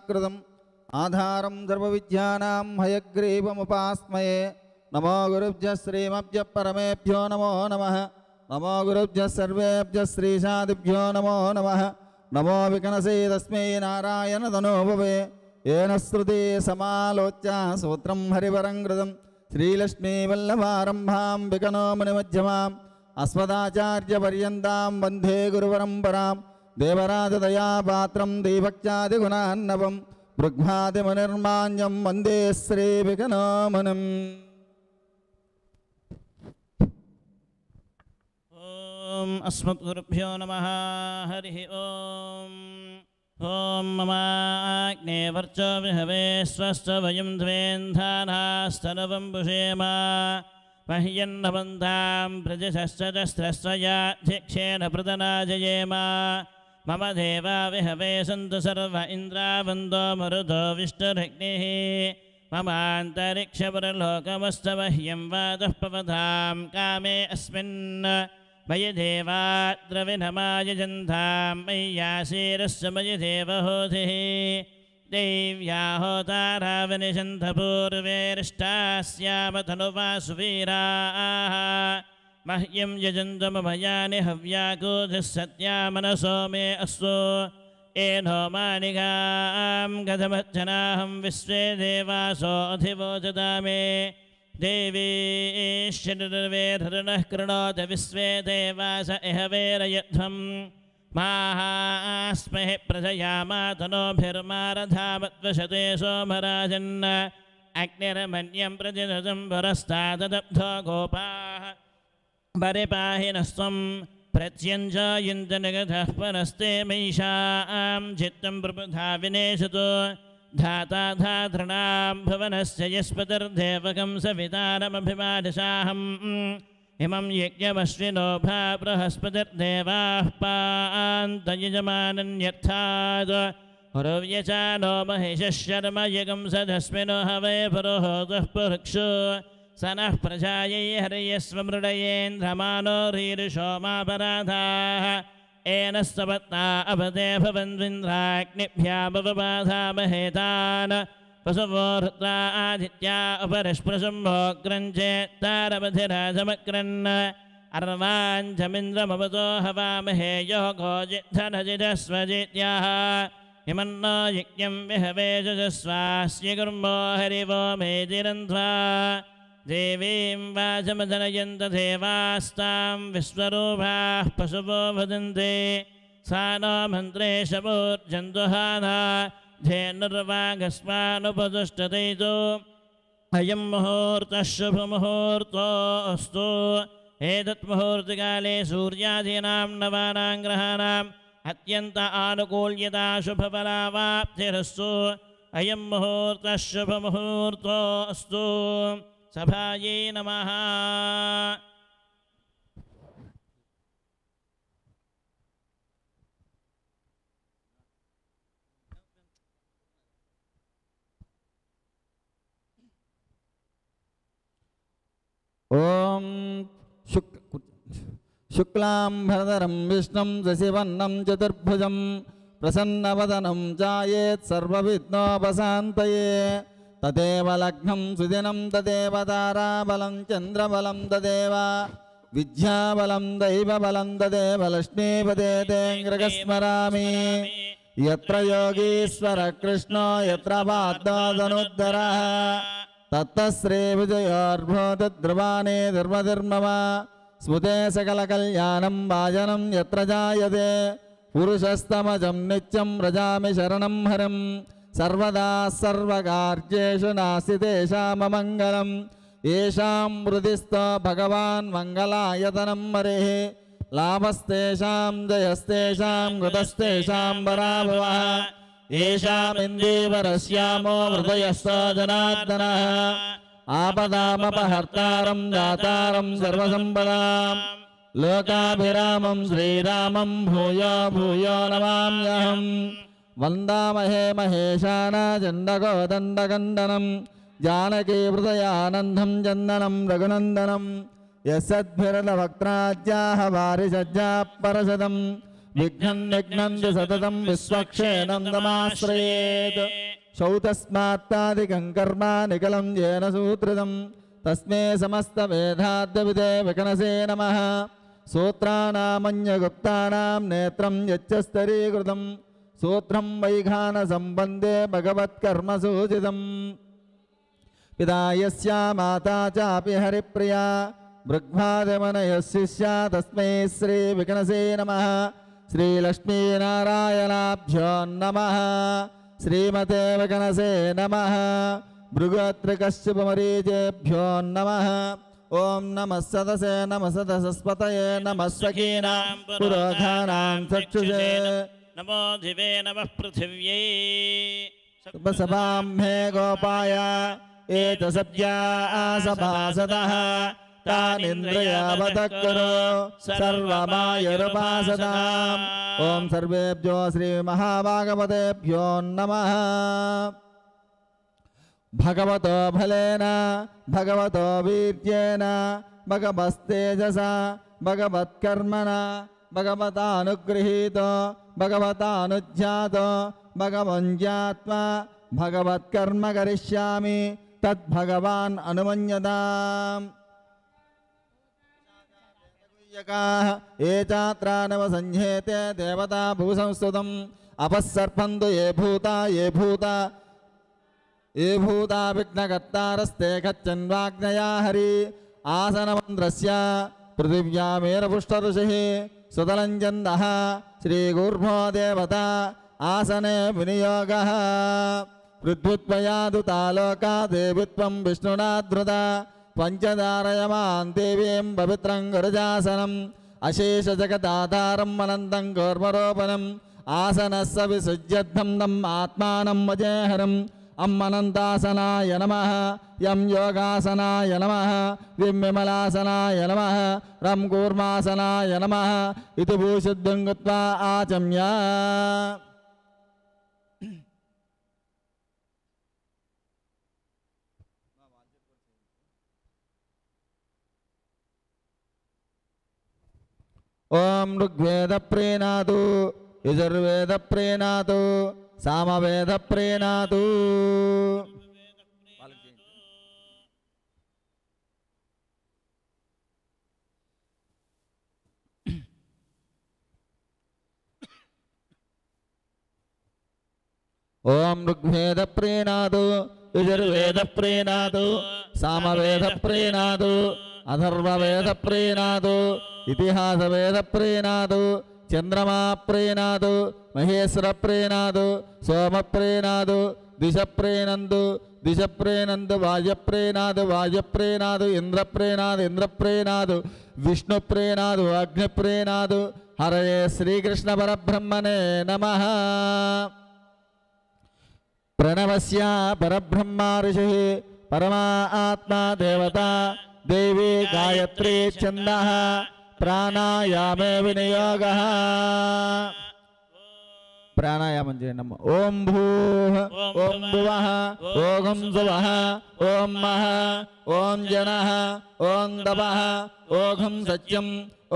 कृतम् आधारं सर्वविद्यानां हयग्रीवमुपास्मये नमो गुरुभ्यः श्रीमभ्यः परमेभ्यो नमो नमः नमो गुरुभ्यः सर्वेभ्यः श्रीशादिभ्यो नमो नमः नमो विकनसे तस्मै नारायण तनोभवे येन श्रुति समालोच्य सूत्रं हरिवरं कृतं श्रीलक्ष्मीवल्लभारम्भां विकनो मुनिमध्यमाम् अस्मदाचार्यपर्यन्तां वन्दे गुरुपरम्परां देवराजदया पात्रं दीभक्त्यादिगुणान्नवं बृह्मादिमुनिर्मान्यं वन्दे श्रीविकनो मुनिम्। ओम अस्मद्गुरुभ्यो नमः। हरिः ओम। ओम ममाग्ने वर्चो विहवे स्वश्च वयं द्वेन्धानास्तनवं पुषेम मह्यन्नवन्तां प्रजशश्चस्त्रस्वयाध्यक्षेण प्रदनाजयेम मम देवा विहवे सन्तु सर्व इन्द्रावन्दो मरुतो विष्णुरग्निः ममान्तरिक्षपुरलोकमस्तमह्यं वादः पवतां कामे अस्मिन् मयि देवा द्रविणमायजन्तां मय्यासीरस्य मयि देवहोतिः देव्या होतारावनिषन्धपूर्वेरिष्टास्याम तनुवा सुवीराः मह्यं यजन्तु ममयानि हव्याकूतिः सत्या मनसो मे अस्तु एनो मानिकां कथमर्चनाहं विश्वे देवासो अधिवोचता मे देवी ईश्वरवेधर्नः कृणोत विश्वे देवास इह वेरयध्वम् माहास्महि प्रजयामातनोभिर्मारधामत्वशते सोमराजन् अग्निर्मन्यं प्रतिदतं पुरस्ताददब्धो गोपाः परिपाहिनस्त्वं प्रत्यञ्जायन्तनगतः पुनस्ते मयिषां चित्तं प्रबुधा विनेशतु धाता धातॄणां भुवनस्य यस्पतिर्देवकं सवितारमभिमादशाहम् इमं यज्ञमश्विनो भा बृहस्पतिर्देवाः पान्तयजमानन्यर्थात् हुरव्यचानो महेशः शर्म यगं सदस्मिनो हवे पुरोहोतः पुरुक्षु स नः प्रजायै हरयस्व मृडयेन्द्रमानो रीरिषोमापराधाः येन स्तपत्ना अपदे भवन्विन्द्राग्निभ्यामवबाधामहेतान् पशवो हृत्वा आदित्या अपरस्पृशम्भोग्रञ्चेत्तारवधिराजमक्रन् अर्वाञ्चमिन्द्रमवतो हवामहे योगोजिद्धनजिजस्वजित्याः हिमन्नो यज्ञं विहवे जजस्वास्य कुर्मो हरिवो मेदिरन्ध्वा देवीं वाचमदनयन्त देवास्तां विश्वरूपाः पशवो वदन्ते सा नो मन्त्रेशमूर्जन्तुहाना धेनुर्वागस्मानुपदुष्टतैतो अयं मुहूर्तः शुभमुहूर्तोऽस्तु एतत् मुहूर्तकाले सूर्यादीनां नवानां ग्रहाणाम् अत्यन्त आनुकूल्यता शुभफलावाप्तिरस्तु अयं मुहूर्तः शुभमुहूर्तोऽस्तु सभायै नमः। ओम शुक्लांबरधरं विष्णुं शशिवर्णं चतुर्भुजं प्रसन्नवदनं ध्यायेत् सर्वविघ्नोपशान्तये तदेव लग्नं सुदिनं तदेव ताराबलं चन्द्रबलं तदेव विद्याबलं दैवबलं तदेव लक्ष्मीपदे तेऽङ्ग्रगस्मरामि यत्र योगीश्वर कृष्णो यत्र पार्थो धनुर्धरः तत्तश्रीविजयोर्भूतध्रुवाणे धर्मधर्मव स्मृते सकलकल्याणं भाजनं यत्र जायते पुरुषस्तमजं नित्यं व्रजामि शरणं हरिं सर्वदा सर्वकार्येषु नास्ति तेषाममङ्गलं येषां हृदिस्थो भगवान् मङ्गलायतनं हरिः लाभस्तेषां जयस्तेषां कृतस्तेषां पराभवः येषामिन्दीवरस्यामो हृदयस्थो जनार्दनः आपदामपहर्तारं दातारं सर्वसम्पदां लोकाभिरामं श्रीरामं भूयो भूयो नमाम्यहम् वन्दामहे महेशानाचण्डकोदण्डकण्डनं जानकीहृदयानन्दं चन्दनं रघुनन्दनं यस्सद्भिरलवक्त्राद्याः वारिसज्जाः परशतं विघ्नं विघ्नन्ति सततं विश्वक्षेणं तमाश्रयेत् शौतस्मात्तादिकं कर्म निकलं येन सूत्रितं तस्मै समस्तवेदाद्यविदे विकनसे नमः सूत्राणामन्यगुप्तानां नेत्रं यच्चस्तरीकृतं सूत्रं वैघानसम्बन्धे भगवत्कर्मसूचितं पिता यस्या माता चापि हरिप्रिया भृग्भादिमनयः शिष्या तस्मै श्रीविकनसे नमः श्रीलक्ष्मीनारायणाभ्यो नमः श्रीमते विकनसे नमः भृगोत्रिकश्यपमरीचेभ्यो नमः ओं नमः सदसे नमः सदसस्पतये नमः सखीनां पुरोधानां चक्षुषे नमो दिवे नमः पृथिव्यै सभां मे गोपाय एतसभ्या सभासदः तानिन्द्रियावतकुरु सर्वमायुरुपासताम् ॐ सर्वेभ्यो श्रीमहाभागवतेभ्यो नमः भगवतो फलेन भगवतो वीर्येण भगवस्तेजसा भगवत्कर्मणा भगवतानुगृहीतो भगवतानुज्ञातो भगवञ्ज्ञात्वा भगवत्कर्म करिष्यामि तद्भगवान् अनुमन्यताम् ये चात्रानवसंह्येते देवता भूसंस्तुतम् अपस्सर्पन्तु ये भूता विघ्नकर्तारस्ते गच्छन्वाग्नया हरि आसनमन्द्रस्य पृथिव्यामेरपुष्टऋषिः सुतलञ्जन्दः श्रीगूर्भो देवता आसने विनियोगः पृथ्वीत्वयादु तालोका देवित्वं विष्णुना धृता पंचदारयमां देवीं पवित्रं गरुजासनम् अशेषजगदाधारम् अनन्तं कौर्मरोपणम् आसनस्य विसृज्यद्धं तम् आत्मानं वजेहरम् अम्मनन्तासनाय नमः यं योगासनाय नमः विं विमलासनाय नमः रं कूर्मासनाय नमः इति भूषुद्धं कृत्वा आचम्य ओम ऋग्वेद प्रेणातु यजुर्वेद प्रेणातु सामवेद प्रेणातु ओम ऋग्वेद प्रेणातु यजुर्वेद प्रेणातु सामवेद प्रेणातु अथर्ववेद प्रेणातु इतिहास वेद प्रेणातु चंद्रमा प्रेणातु महेश्वर प्रेणातु सोम प्रेणातु दिश प्रेणन्तु दिश प्रेणन्तु वायु प्रेणातु इंद्र प्रेणातु विष्णु प्रेणातु अग्नि प्रेणातु हरये श्रीकृष्ण परब्रह्मणे नमः प्रणवस्य परब्रह्मा ऋषिः परमा आत्मा देवता देवी गायत्री छन्दः प्राणायामे विनियोगः ప్రాణాయామం చేయండి. ఓం భూః ఓం భువః ఓం సువః ఓం మహః ఓం జనః ఓం తపః ఓం సత్యం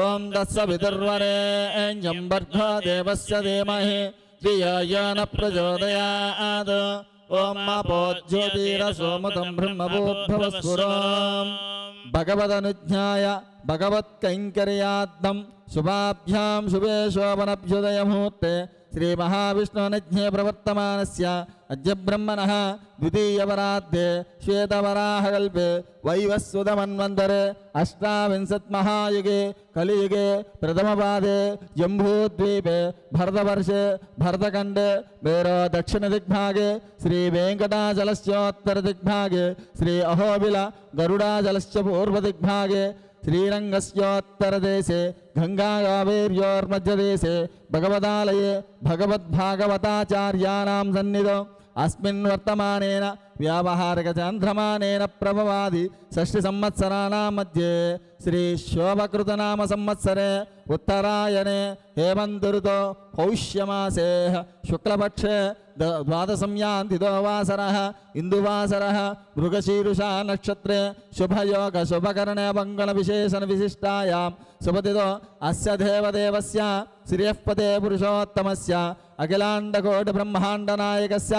ఓం తత్సవితుర్వరేణ్యం భర్గో దేవస్య ధీమహి ధియో యో న ప్రచోదయాత్. ఓం అపో జ్యోతిరసోమృతం బ్రహ్మభూద్భవస్ఫురం. భగవదనుజ్ఞాయ భగవత్కైంకర్యార్థం శుభాభ్యాం శుభే శోభనభ్యుదయముహూర్తే శ్రీ మహావిష్ణునజ్ఞే ప్రవర్తమానస్య అద్య బ్రహ్మణః ద్వితీయవరాध्ये శ్వేతవరాహకల్పే వైవస్వతమన్వంతరే అష్టావింశత్మహాయుగే కలియుగే ప్రథమపాదే జంబూద్వీపే భరతవర్షే భరతఖండే మేరో దక్షిణదిగ్భాగే శ్రీవేంకటాచలస్యోత్తరదిగ్భాగే శ్రీ అహోబిల గరుడాచలశ్చ పూర్వదిగ్భాగే శ్రీరంగస్యోత్తరదేశే గంగాగావేర్యోర్మధ్యదేశే భగవదాలయే భగవద్భాగవతాచార్యాణాం సన్నిధౌ అస్మిన్ వర్తమానేన వ్యావహారిక చాంద్రమానేన ప్రభవాది షష్ఠి సంవత్సరాణాం మధ్యే శ్రీ శోభకృతనామ సంవత్సరే ఉత్తరాయణే హేమంతురుతో పౌష్యమాసే శుక్లపక్షే ద్వాదశంయాంతితో వాసరః ఇందువాసరః మృగశీరుషా నక్షత్రే శుభయోగ శుభకరణే మంగళ విశేషణ విశిష్టాయాం శుభతితో అస్య దేవదేవస్య శ్రియఃపతే పురుషోత్తమస్య అఖిలాండకోటి బ్రహ్మాండ నాయకస్య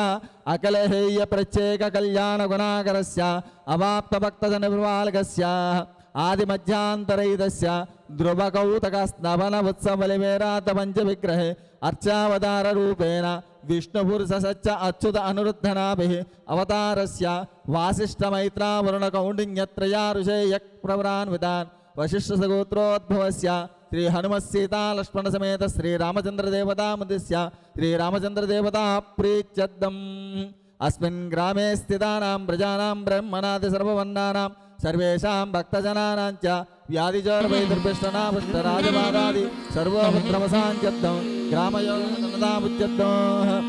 అఖిలహేయ ప్రత్యేక కళ్యాణ గుణాకరస్య అవాప్త భక్తజన నిర్వాలకస్య ఆది మధ్యాంతరైతస్య ధ్రువకౌతక స్నవన ఉత్సవలిమేరాత పంచ విగ్రహే అర్చావతార రూపేణ విష్ణుపురుష సచ్చ అచ్యుత అనురుద్ధనాభిః అవతారస్య వాసిష్ఠమైత్రావరుణ కౌండిన్యత్రయా ఋషేయ ప్రవరాన్వితాన్ వశిష్ఠసగోత్రోద్భవస్య శ్రీ హనుమత్సీతా లక్ష్మణ సమేత శ్రీరామచంద్రదేవతాముదిస్య శ్రీరామచంద్రదేవతా ప్రీత్యర్థం అస్మిన్ గ్రామే స్థితానాం ప్రజానాం బ్రహ్మణాది సర్వవర్ణానాం సర్వేషాం భక్తజనానాం చ వ్యాధిజోర్వైదుర్భిష్టనాపుష్టరాజపాదాది సర్వోపద్రవసాంత్యర్థం గ్రామయోగదాముత్యర్థం.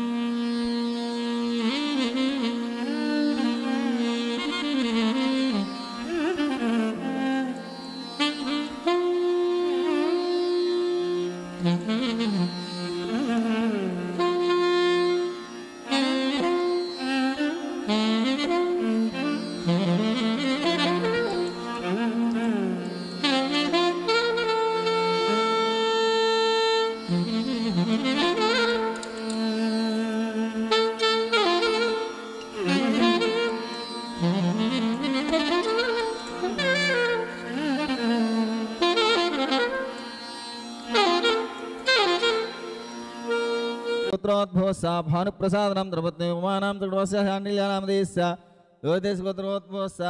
గోత్రోద్భవస్య భానుప్రసాదనం ద్రవత్నే ఉమానాం త్రిడోస్య శాండిల్యానాం దేశస్య యోదేశ గోత్రోద్భవస్య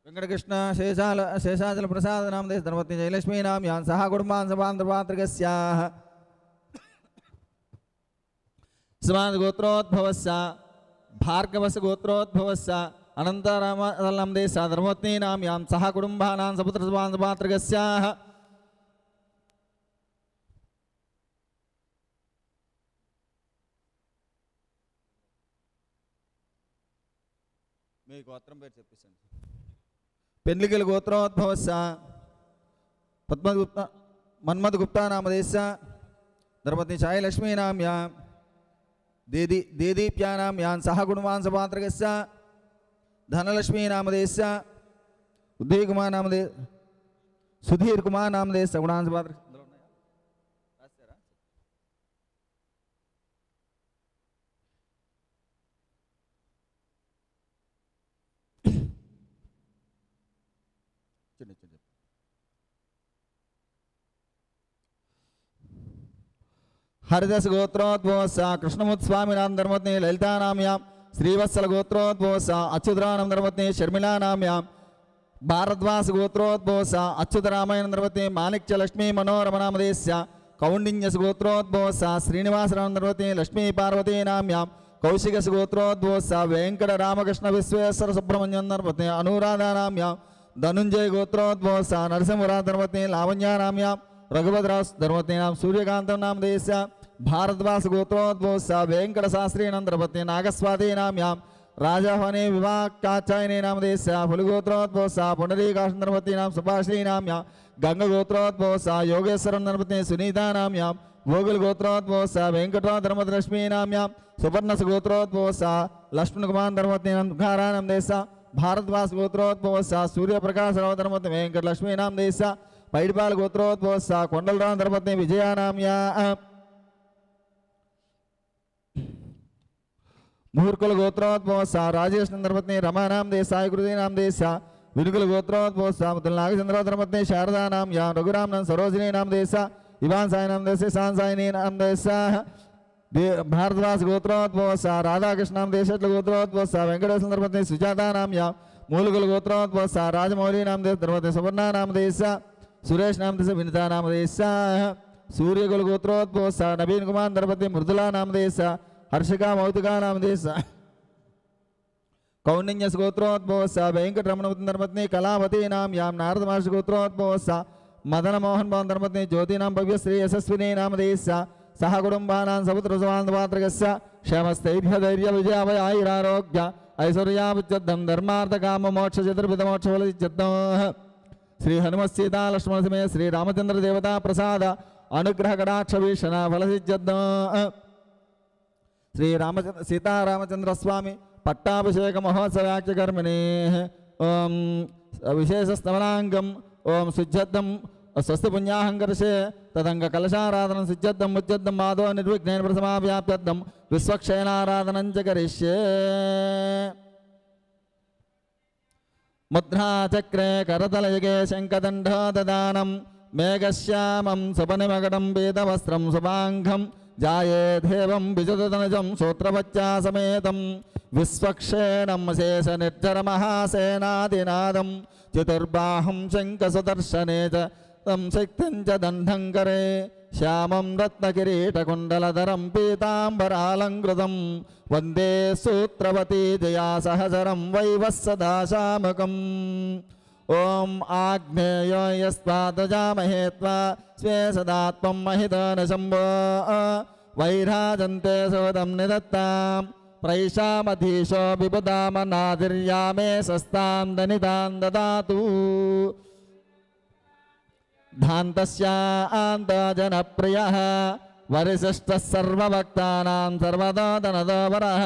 వెంకటకృష్ణ శేషాచల ప్రసాదనాం దేశ ద్రవత్నే జయలక్ష్మీనాం యాన్ సహ కుటుంబాన్ సభాంధ్రపాత్రికస్య స్మాన్ గోత్రోద్భవస్య భార్గవస్య గోత్రోద్భవస్య అనంతరామలం దేశ ధర్మత్నీనాం యాం సహ కుటుంబానాం సపుత్ర సభాంధ్రపాత్రికస్య. మీ గోత్రం పేరు చెప్పేసండి. పెండ్లికల గోత్రోద్భవస్య పద్మగుప్త మన్మథగుప్తా నామదేశ ధర్మత్ని ఛాయలక్ష్మీనాం యా దేదీప్యానాం యాన్ సహ గుణవాన్ సపాత్రకస్య ధనలక్ష్మీ నామదేశ ఉదయ్ కుమార్ నామదే సుధీర్ కుమార్ నామదేశ గుణాన్ సపాత్ర. హరిదాస్ గోత్రోద్భవస్య కృష్ణముత్స్వామినాం ధర్మత్ని లలితానామ్యాం శ్రీవత్సల గోత్రోద్భవస్య అచ్యుతరాణం ధర్మత్ని షర్మిలానామ్యాం భారద్వాస గోత్రోద్భవస్య అచ్యుతరామాయణ ధర్మత్ని మాణిక్య లక్ష్మీ మనోరమనామదేశ కౌండిన్యస్ గోత్రోద్భవస్య శ్రీనివాసరాం ధర్మత్ని లక్ష్మీ పార్వతీనామ్యాం కౌశికస్ గోత్రోద్భవస్య వెంకట రామకృష్ణ విశ్వేశ్వర సుబ్రహ్మణ్యం ధర్మత్ని అనురాధానామ్యాం ధనుంజయ గోత్రోద్భవస్య నరసింహరా ధర్మత్ని లావణ్యానామ్యాం రఘుభద్రాస్ ధర్మత్నీనాం సూర్యకాంతం నామదేశ భారద్వాస గోత్రోద్భవస్య వెంకట శాస్త్రీనాం ధర్మత్ని నాగస్వాదీనామ్యాం రాజాహ్వనే వివాకాచాయనే నామదేశ ఫులిగోత్రోద్భవస్య పుండరీకాశం ధర్మత్నీనాం సుభాషీనామ్యాం గంగగోత్రోద్భవస్య యోగేశ్వరం ధర్మత్ని సునీతానామ్యాం भोगल गोत्रोद्भवसा वेंकटो धर्मलक्ष्मी नाम्यां सुवर्णस गोत्रोद्भवसा लक्ष्मण कुमार धर्मपत्नी घारानम देसा भारद्वास गोत्रोद्भवसा सूर्य प्रकाश राव धर्मपत्नी वेंकट लक्ष्मी नाम देसा पैडपाल गोत्रोद्भवसा कोंडलराव धर्मपत्नी विजया नाम्या मुहूर्कुल गोत्रोद्भवसा राजेश धर्मपत्नी रमा नाम देसा गुरुदी नाम देसा विनुकुल गोत्रोद्भवसा मुद्दल नागचंद्र धर्मपत्नी शारदा नाम्या रघुराम नाम सरोजिनी नाम देसा इवान साई नाम देसे शान साई नाम देसा भारद्वास गोत्रोद्भवसा राधाकृष्ण नाम देश गोत्रोद्भवसा वेंकटेश्वर धर्मपत्नी सुजाता नाम्या मूलकुल गोत्रोद्भवसा राजमौली नाम देश धर्मपत्नी सुवर्णा नाम देसा सुरेश नाम देश विनीता नाम देसा सूर्यकुल गोत्रोद्भवसा नवीन कुमार धर्मपत्नी मृदुला नाम देसा हर्षिका मौतिका नाम देसा कौंडिन्य गोत्रोद्भवसा वेंकटरमण धर्मपत्नी कलावती नाम याम नारद महर्षि गोत्रोद्भवसा मदन मोहन भवन धर्मपत्नी ज्योति नाम भव्य श्री यशस्विनी नाम देसा सह कुटुंबानां सपुत्र सुवान्धवात्रकस्य क्षमस्थैर्य धैर्य विजय अभय आयुरारोग्य ऐश्वर्याभिवृद्धिं धर्मार्थ काम मोक्ष चतुर्विध मोक्ष फलसिद्धिं श्री हनुमत सीता लक्ष्मण समेत श्री रामचंद्र देवता प्रसाद अनुग्रह कटाक्ष भीषण फलसिद्धिं श्री रामचंद्र सीता रामचंद्र स्वामी पट्टाभिषेक महोत्सवाख्य कर्मणे ओम विशेष स्तवनांगम ओम सुज्जद्धं स्वस्ति पुण्याहंकर्षे तदंग कलशाराधन सिद्धं मुच्चद्धं माधव निर्विघ्नेन प्रसमाव्याप्यद्धं विश्वक्षयनाराधनं च करिष्ये मुद्राचक्रे करतलयुगे शङ्खदण्डोददानं मेघश्यामं सुपनिमकटं वेदवस्त्रं शुभाङ्गं जाये देवं विजुततनजं श्रोत्रपच्या समेतं विश्वक्षेणं शेषनिर्झरमहासेनादिनादं चतुर्बाहुं शङ्खसुदर्शने च तं शक्तिं च दण्डं करे श्यामं रत्नकिरीटकुण्डलधरं पीताम्बरालङ्कृतं वन्दे सूत्रवती जया सहचरं वैवस्सदाशामकम् ॐ आग्नेयो यस्त्वादजामहे त्वा स्वे सदा त्वं महितन शम्भो वैराजन्ते सोदं निदत्तां प्रैषामधीशो विबुधामनादिर्यामे सस्तां दनितां ददातु धान्तस्यान्तजनप्रियः वरिशिष्टः सर्वभक्तानां सर्वदा धनदवरः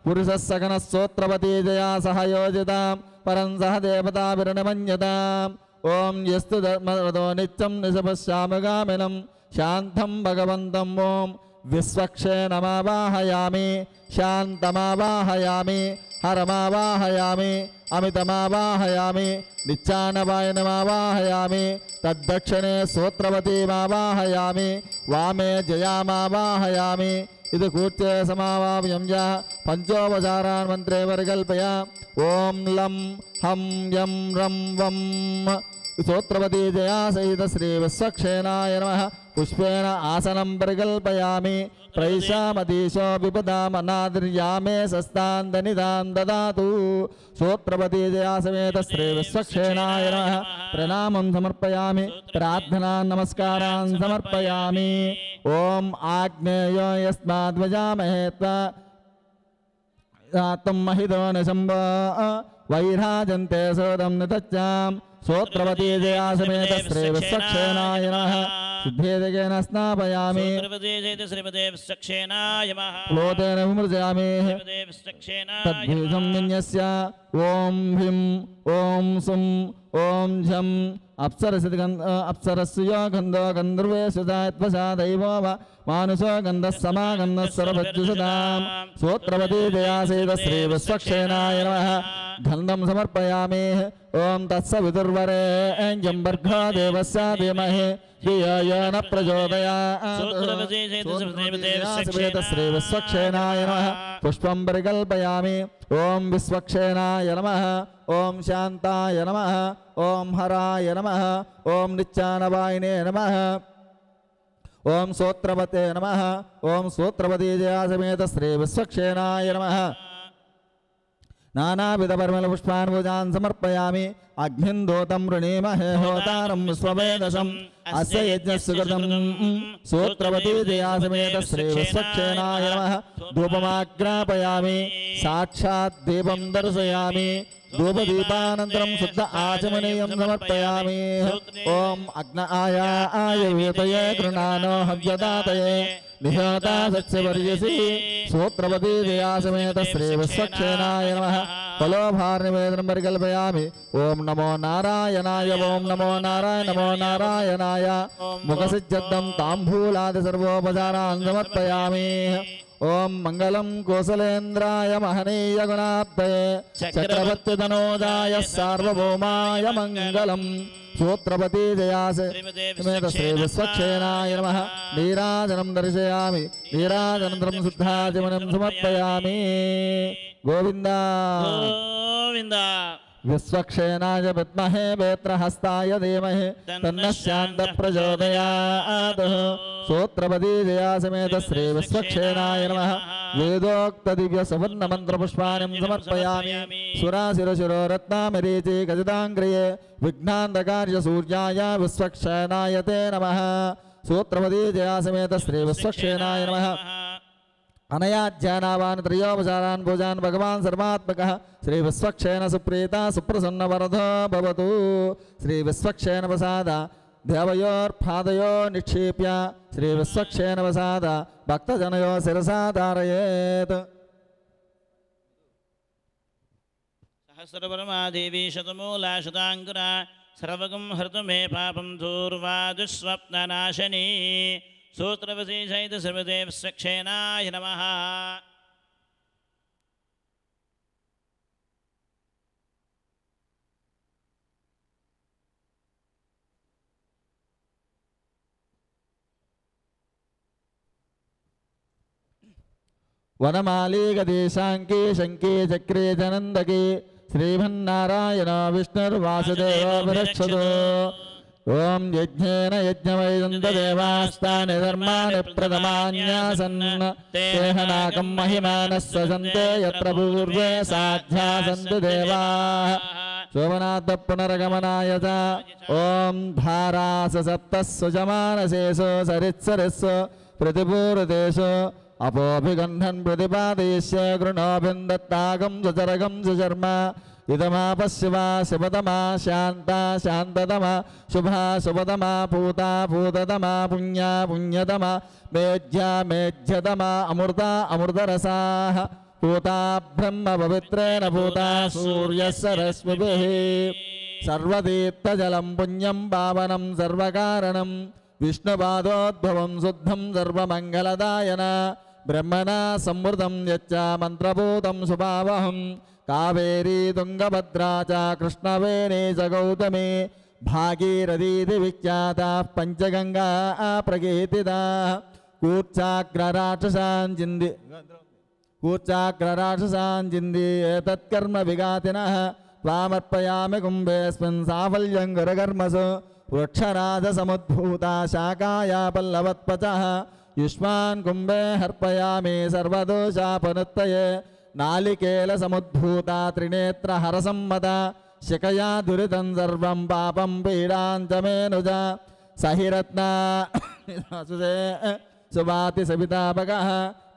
पुरुषः सगनः सोत्रवती जया सह योजितां परं सह देवताभिर्नमन्यताम् ॐ यस्तु धर्मवदो नित्यं निशपश्यामगामिनं शान्तं भगवन्तं ॐ विश्वक्षेणमावाहयामि शान्तमावाहयामि हरमावाहयामि अमितमावाहयामि नित्यानवायनमावाहयामि तद्दक्षिणे सोत्रवतीमावाहयामि वामे जयामावाहयामि इति कूर्चे समावाप्यं च पंचोपचारान् मन्त्रे परिकल्पय ॐ लं हं यं रं वं सोत्रवती जया सहित श्री विश्वक्षेणाय नमः पुष्पेण आसनं परिकल्पयामि प्रैषामधीशो विपदामनादिर्यामे सस्तां दनितां ददातु सोत्रवती जया समेत श्री विश्वक्षेणाय नमः प्रणामं समर्पयामि प्रार्थनां नमस्कारान् समर्पयामि ॐ आग्नेयो यस्माद्वजामहे त्वा तं महितो न शम्भो वैराजन्ते सोदं नितच्चां सोत्रवती जया समेत श्री विश्वक्षेणाय नमः शुद्धेन स्नापयामि प्लोतेन विमृजयामि तद्भीजं निन्यस्य ॐ ह्रीं ॐ सुं ॐ झं अप्सरस्य गन्धो गन्धर्वेशुदात्वसा दैवो मानुषो गन्धः समागन्धः सर्वज्जुषदां सोत्रवती जया सहित श्री विश्वक्षेणाय नमः गन्धं समर्पयामि ॐ तत्सवितुर्वरेण्यं भर्गो देवस्य धीमहि धियो यो न प्रचोदयात् श्री विश्वक्षेणाय नमः पुष्पं परिकल्पयामि ॐ विश्वक्षेणाय नमः ॐ शान्ताय नमः ॐ हराय नमः ॐ नित्यानवायिने नमः ॐ सोत्रवते नमः ॐ सोत्रवती जया समेत श्री विश्वक्षेणाय नमः नानाविधपरिमलपुष्पान् पूजान् समर्पयामि अग्निन्दोतं वृणीमहे होतारं विश्ववेदशम् अस्य यज्ञस्य कृतं सूत्रवती जया समेत श्रीविश्वक्षेणाय नमः धूपमाग्रापयामि साक्षात् दीपं दर्शयामि धूपदीपानन्तरं शुद्ध आचमनीयं समर्पयामि ॐ अग्नाय वेतये गृणानो हव्यदातये निहता सत्स्यवर्यसि सूत्रवती जया समेत श्रीविश्वक्षेणाय नमः फलोभारनिवेदनं परिकल्पयामि ॐ नमो नारायणाय ॐ नमो नारायणाय मुखसिद्धं ताम्बूलादि सर्वोपचारान् समर्पयामि ॐ मङ्गलं कौसलेन्द्राय महनीय गुणाब्धये चक्रवर्तितनोजाय सार्वभौमाय मङ्गलम् सूत्रपति जयासे समेत श्रीविश्वक्षेणाय नमः नीराजनं दर्शयामि नीराजनन्तरं शुद्धाचमनं समर्पयामि गोविन्द गोविन्द विश्वक्षेणाय विद्महे वेत्रहस्ताय धीमहि तन्नः शान्तः प्रचोदयात् सूत्रपति जया समेत श्रीविश्वक्षेणाय नमः वेदोक्त दिव्य सवर्ण मंत्र पुष्पाणि समर्पयामि सुराशिरशिरो रत्नामरीचि गजदाङ्ग्रिये विघ्नान्धकार्य सूर्याय विश्वक्षेणाय ते नमः सूत्रपति जया समेत श्रीविश्वक्षेणाय नमः अनयाध्यानावान् त्रयोपचारान् पूजान् भगवान् सर्वात्मकः श्रीविश्वक्षेण सुप्रीता सुप्रसन्नवरदो भवतु श्रीविश्वक्षेण प्रसाद देवयोर्पादयो निक्षेप्य श्रीविश्वक्षेण प्रसाद भक्तजनयो शिरसा धारयेत् सहस्रपरमा देवी शतमूला शताङ्कुरा सर्वगं हर्तु मे पापं दूर्वादुःस्वप्ननाशनी सूत्रवती सहित सर्वदेवस्वक्षेणाय नमः वनमालीगदेशाङ्के शङ्के चक्रे जनन्दके श्रीमन्नारायण विष्णुर्वासुदेव विरक्षतु ओम यज्ञेन यज्ञवैदन्तदेवास्तानि धर्माणि प्रथमान्यासन् तेहनाकं महिमानः सजन्ते यत्र पूर्वे साध्या सन्तु देवाः शोभनाथ पुनर्गमनाय च ओम धारास सप्तः सुजमानसेषु सरित्सरिस्सु प्रतिपूर्तेषु अपोभिगन्धन् प्रतिपादयिष्य गृणोभिन्दत्तागं सुचरगं सुचर्म इदमापशिवा शिवतमा शान्ता शान्ततमा शुभा शुभतमा पूता पूततमा पुण्या पुण्यतमा मेध्या मेध्यतमा अमृता अमृतरसाः पूता ब्रह्म पवित्रेण पूता सूर्यस्य रश्मिभिः सर्वतीर्थजलं पुण्यं पावनं सर्वकारणं विष्णुपादोद्भवं शुद्धं सर्वमङ्गलदायन ब्रह्मणा संवृतं यच्च मन्त्रभूतं सुभावहं कावेरी तुंगभद्रा च कृष्णवेणी च गौतमी भागीरथीति विख्याताः पंचगंगा प्रकीर्तिताः कूर्चाग्रराक्षसान् चिन्ति एतत्कर्म विघातिनः त्वामर्पयामि कुम्भेऽस्मिन् साफल्यं गुरुकर्मसु वृक्षराजसमुद्भूता शाखाया पल्लवत्पचः युष्मान् कुम्भे हर्पयामि सर्वदोषापनुत्तये नालिकेल समुद्भूता त्रिनेत्र हरसम्मता शिखया दुरितं सर्वं पापं पीडां च मेनुजा सहिरत्ना सुभाति सवितापकः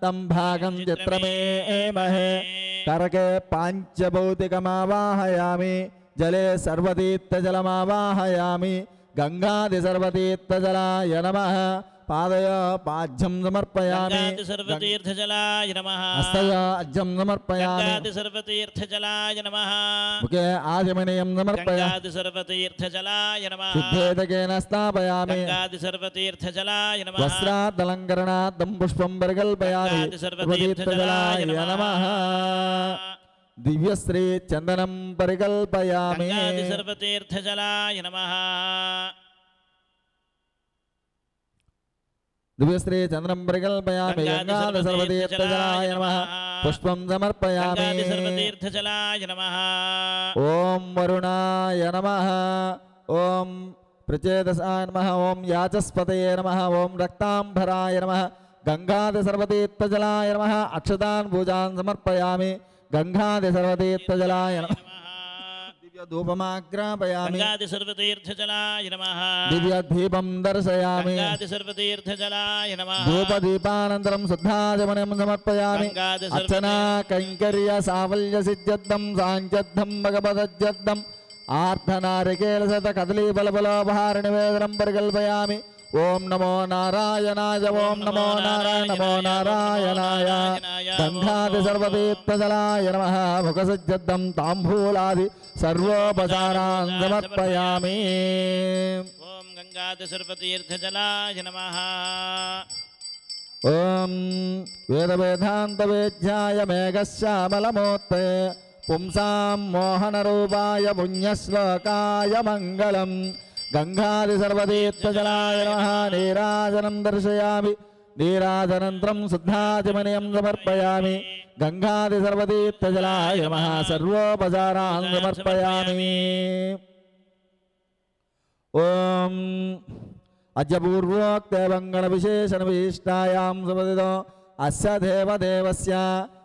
तं भागं चित्रमेमहे करके पाञ्चभौतिकमावाहयामि जले सर्वतीर्थजलमावाहयामि गंगादिसर्वतीर्थजलाय नमः पादय पाज्यं समर्पयामि सर्वतीर्थजलाय नमः हस्तय अज्यं समर्पयामि सर्वतीर्थजलाय नमः मुखे आचमनीयं समर्पयामि सर्वतीर्थजलाय नमः शुद्धेदकेन स्थापयामि सर्वतीर्थजलाय नमः वस्त्रादलङ्करणार्थं पुष्पं परिकल्पयामि सर्वतीर्थजलाय नमः दिव्यश्री चन्दनं परिकल्पयामि सर्वतीर्थजलाय नमः दिव्यश्री चन्द्रं परिकल्पयामि गंगाद सर्वतीर्थजलाय नमः पुष्पं समर्पयामि सर्वतीर्थजलाय नमः ओम वरुणाय नमः ओम प्रचेतसाय नमः ओम याचस्पतये नमः ओम रक्तांबराय नमः गंगाद सर्वतीर्थजलाय नमः अक्षतान् पूजान् समर्पयामि గంగాది సర్వతీర్థజలాయ నమః దివ్య ధూపమాగ్రాపయామి గంగాది సర్వతీర్థజలాయ నమః దివ్య దీపం దర్శయామి గంగాది సర్వతీర్థజలాయ నమః ధూపదీపానంతరం శుద్ధాచమనం సమర్పయామి గంగాది అర్చనా కైంకర్య సావల్య సిద్ధ్యర్థం సాంఖ్యర్థం భగవదజ్జర్థం ఆర్ధనారికేల శత కదలీ బలబలోపహార నివేదనం పరికల్పయామి ఓం నమో నారాయణాయ ఓం నమో నారాయణ నమో నారాయణాయ గంగాది సర్వతీర్థజలాయ నమః ముఖసిద్ధ్యర్థం తాంబూలాది సర్వోపచారాన్ సమర్పయామి ఓం గంగాది సర్వతీర్థజలాయ నమః ఓం వేదవేదాంతవేద్యాయ మేఘశ్యామలమూర్తే పుంసాం మోహనరూపాయ పుణ్యశ్లోకాయ మంగళం గంగాది సర్వతీర్థజలాయ నమః నీరాజనం దర్శయామి నీరాజనంతరం శుద్ధాచమనీయం సమర్పయామి గంగాది సర్వతీర్థజలాయ నమః సర్వోపచారాన్ సమర్పయామి ఓం అద్య పూర్వోక్తే మంగళ విశేషణ విశిష్టాయాం సుపదితో అస్య దేవదేవస్య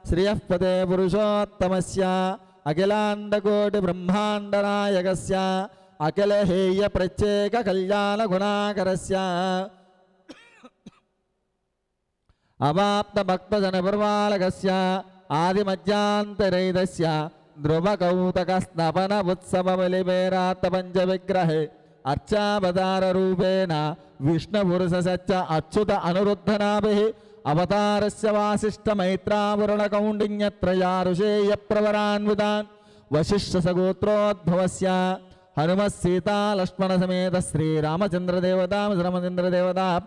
శ్రియః పదే పురుషోత్తమస్య అఖిలాండకోటి బ్రహ్మాండనాయకస్య అఖిల హేయ ప్రత్యేక కళ్యాణ గుణాకరస్య అవాప్త భక్తజన పరిపాలకస్య ఆదిమధ్యాంతరైదస్య ధ్రువకౌతక స్నపన ఉత్సవ బలిబేరాత్త పంచ విగ్రహే అర్చావతార రూపేణ విష్ణుపురుషశ్చ అచ్యుత అనురుద్ధనాభిః అవతారస్య వాసిష్ఠ మైత్రావరుణ కౌండిన్యత్రయా ఋషేయ ప్రవరాన్వితాన్ వశిష్ఠ సగోత్రోద్భవస్య హనుమ సీతా లక్ష్మణ సమేత శ్రీరామచంద్రదేవతా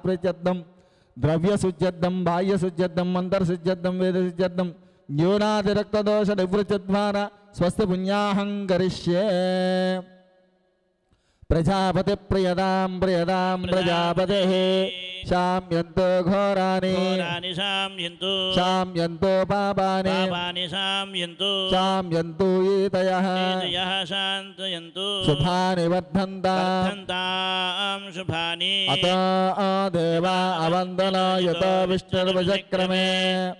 ప్రీత్యర్థం ద్రవ్యశుద్ధ్యర్థం బాహ్యశుద్ధ్యర్థం అంతర్శుద్ధ్యర్థం వేదశుద్ధ్యర్థం న్యూనాతిరక్తదోష నివృత్తిద్వారా స్వస్తి పుణ్యాహం కరిష్యే ప్రజాపతి ప్రియదాం ప్రజాపతే శామ్యంతో ఘోరాని శామ్యంతో పాపాని శామ్యంతో ఈతయః శుభాని వర్ధంతాం అతో దేవా అవందనాయత విష్ణుర్విచక్రమే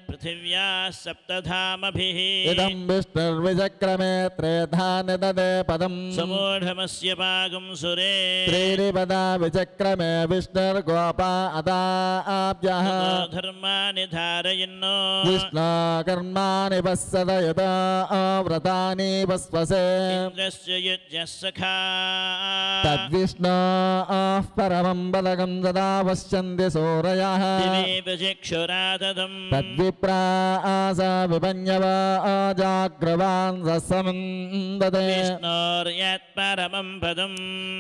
పృథివ్యా సప్తధామభిః ఇదం విష్ణుర్విచక్రమే త్రేధా నిదదే పదం సమూఢమస్య పాగం సురే త్రీపదా విచక్రమే విష్ణుర్గోపా అదాభ్యః ధర్మాని ధారయన్నో విష్ణు కర్మాణి పశ్యత వ్రతాని పస్వసే ఇంద్రస్య యుజ్యః సఖా తద్విష్ణో పరమం పదకం సదా పశ్యంతి సూరయః దివేవ చక్షురాదదం తద్విప్రాస విపన్యవ జాగ్రవాన్ ససమందతే విష్ణోర్యత్ పరమం పదం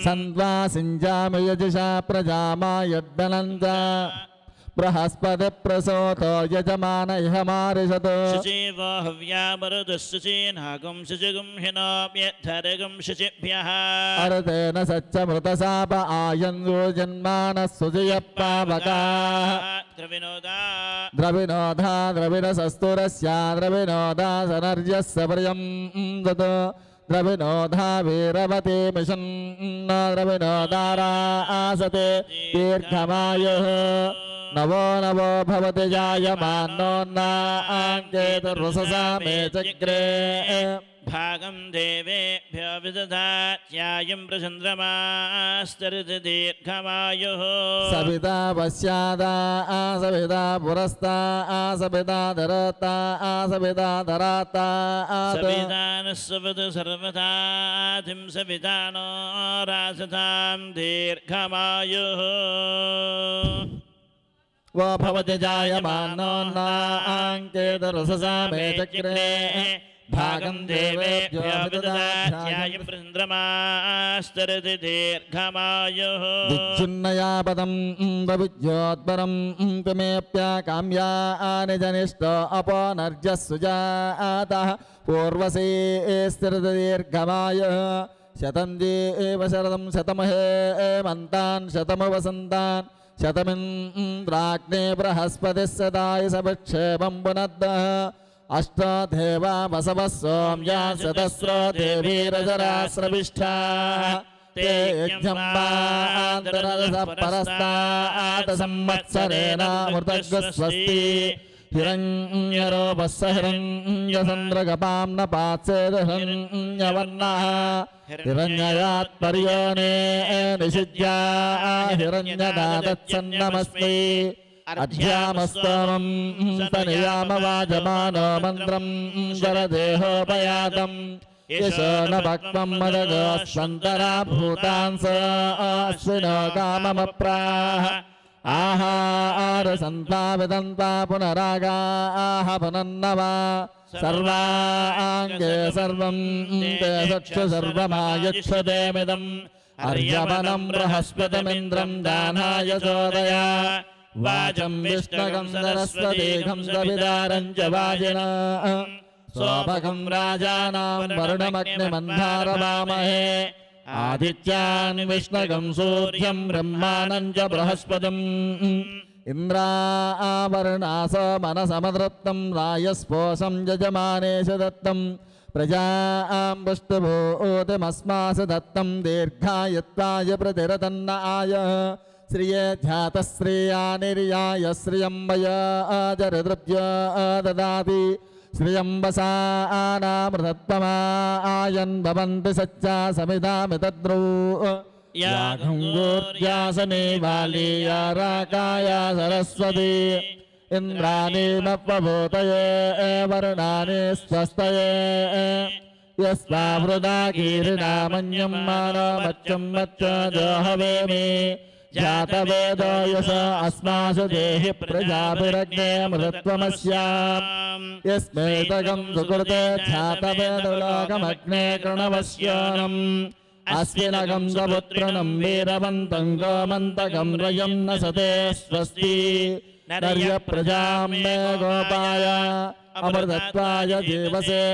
సంద్వాసించామి యజుషా ప్రజామాయద్దనంత బృహస్పతి ప్రసోతో యజమాన ఇహ మారిషతో శుచివో హవ్యామరుదుః శుచీనాగం శుచిగుం హినోప్యద్ధరగం శుచిభ్యః అరుతేన సత్యమృతశాప ఆయందో జన్మాన సుజయ పావకాః ద్రవినోదా ద్రవిణసస్తురస్య ద్రవినోదా సనర్యస్య ప్రియం దతో ద్రవినోదా వీరవతే మిషన్ ద్రవినోదారాసతే దీర్ఘమాయుః నవో నవో భవతి జాయమానోన్నాంకేతుర్వససా మే చక్రే భాగం దేవేభ్యో విదధాత్యాయం ప్రచంద్రమాస్తరితి దీర్ఘమాయుః సవితా పశ్చాదా సవితా పురస్తా సవితా ధరతా సవితా ధరాతా సవితానస్సవతు సర్వతాధిం సవితానో రాసతాం దీర్ఘమాయుః వో భవతి జాయమానోన్నాంకేతుర్వససా మే చక్రే భాగం దేవేభ్యో విదధాత్యాయం ప్రచంద్రమాస్తరితి దీర్ఘమాయుః విచ్ఛిన్నయా పదం విద్యోద్వరం పిమేప్య కామ్యాని జనిష్ట అపోనర్జస్సుజాతః పూర్వసే స్థిరతి దీర్ఘమాయుః శతం జీవ శరదం శతమహేమంతాన్ శతము వసంతాన్ శతమింద్రాగ్నే బృహస్పతిः సదాయ సవిక్షేమం పునద్దః అష్టాదేవా వసవः సోమ్యా శతస్రో దేవీరజరాశ్రవిష్ఠాः ते यज्ञं वान्तरदः परस्तात् संवत्सरेण मृतग्स्वस्ति हिरण्यरूपस्स हिरण्यचन्द्रगपां न पात्सेदहिरण्यवर्णः हिरण्ययात्पर्योने निषिद्या हिरण्यनादत्सन्नमस्मै अर्ध्यामस्तमं तनियामवाजमानो मन्त्रं जरदेहोपयातम् यशो न भक्तं मदगोस्वन्तरा भूतान् स अश्विनो काममप्राह आहारसन्ता विदन्ता पुनरागाः पुनन्नवा सर्वाङ्गे सर्वं ते चक्षु सर्वमायच्छतेमिदम् अर्यमनं बृहस्पतिमिन्द्रं दानाय चोदया वाचं विष्णुगं सरस्वतीगं सविदारं च वाजिना सोपकं राजानां वरुणमग्निमन्धारवामहे आदित्यान् विष्णुगं सूर्यं ब्रह्माणं च बृहस्पतिम् इन्द्रावरुणासो मनसमदृप्तं रायस्पोषं यजमानेश दत्तं प्रजां पुष्टभूतिमस्मास दत्तं दीर्घायत्वाय प्रतिरतन्नाय श्रिये ध्यातश्रिया निर्याय श्रियम्बयाजरदृभ्य ददाति श्रियम्बसानामृतत्वमायन् भवन्ति सच्चा समिधामितद्रौ याघङ्गोर्जासने वालीया राकाया सरस्वती इन्द्राणीमप्पभूतये वरुणानि स्वस्तये यस्मावृदा कीर्णामन्यं मानमच्चं मच्च जोहवेमि जातवेदो यश अस्मासु देहि प्रजाभिरग्ने मृतत्वमस्याम् यस्मेतगं सुकृते ध्यातवेदलोकमग्ने कृणवस्यानम् अस्मिनगं सपुत्रणं वीरवन्तं गोमन्तकं रयं न सते स्वस्ति नर्यप्रजां मे गोपाय अमृतत्वाय जीवसे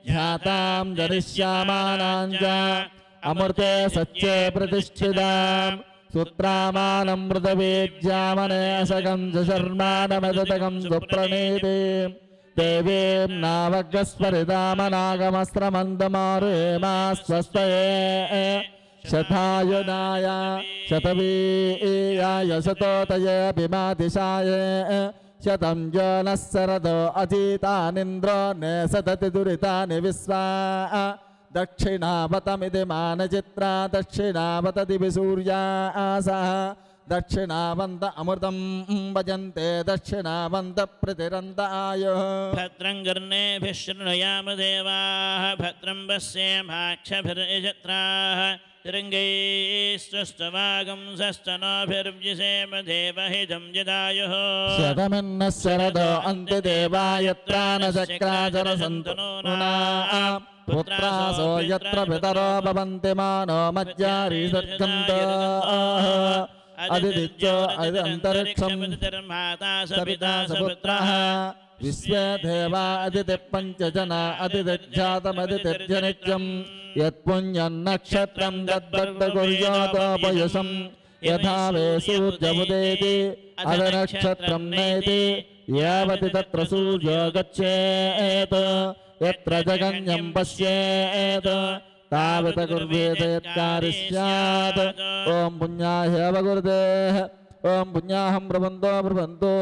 ध्यातां जनिष्यामानां च अमृते सच्चे प्रतिष्ठिताम् सूत्रामानं मृतवीज्यामनेशकं च शर्माणमदतकं सुप्रणीति देवीं नावगस्फरितामनागमस्त्रमन्दमारुहेमा स्वस्तये शतायुनाय शतवीयाय शतोतये भीमातिशाय शतं जनः शरदो अजीतानिन्द्रो ने सदति दुरितानि विश्वा दक्षिणावतमिति मानचित्रा दक्षिणावतति विसूर्यासः दक्षिणावन्त अमृतं भजन्ते दक्षिणावन्त प्रतिरन्तायुः भद्रं कर्णेभिः शृणुयाम देवाः भद्रं पश्येमाक्षभिर्यजत्राः तिरङ्गैस्तुष्टवागं सस्तनोभिर्व्यसेम देवहितं जदायुः शतमिन्नः शरदो अन्त्यदेवायत्रा न चक्राचरसन्तनूना पुत्रासो यत्र पितरो भवन्ति मानो मज्जारीसर्गन्तः अदिदित्यो अन्तरिक्षं सपिता सपुत्रः विश्वे देवा अदितिः पञ्चजना अदितिर्जातमदितिर्जनित्यं यत्पुण्यन्नक्षत्रं तद्भक्तकुर्यातोपयशं यथा वे सूर्यमुदेति अदनक्षत्रं नेति यावति तत्र सूर्यो गच्छेत् यत्र जगन्यं पश्येत् तावत् कुर्वेत यत्कारिष्यात् ॐ पुण्याय अवगुरुदेः ॐ पुण्याहं प्रबन्धो प्रबन्धो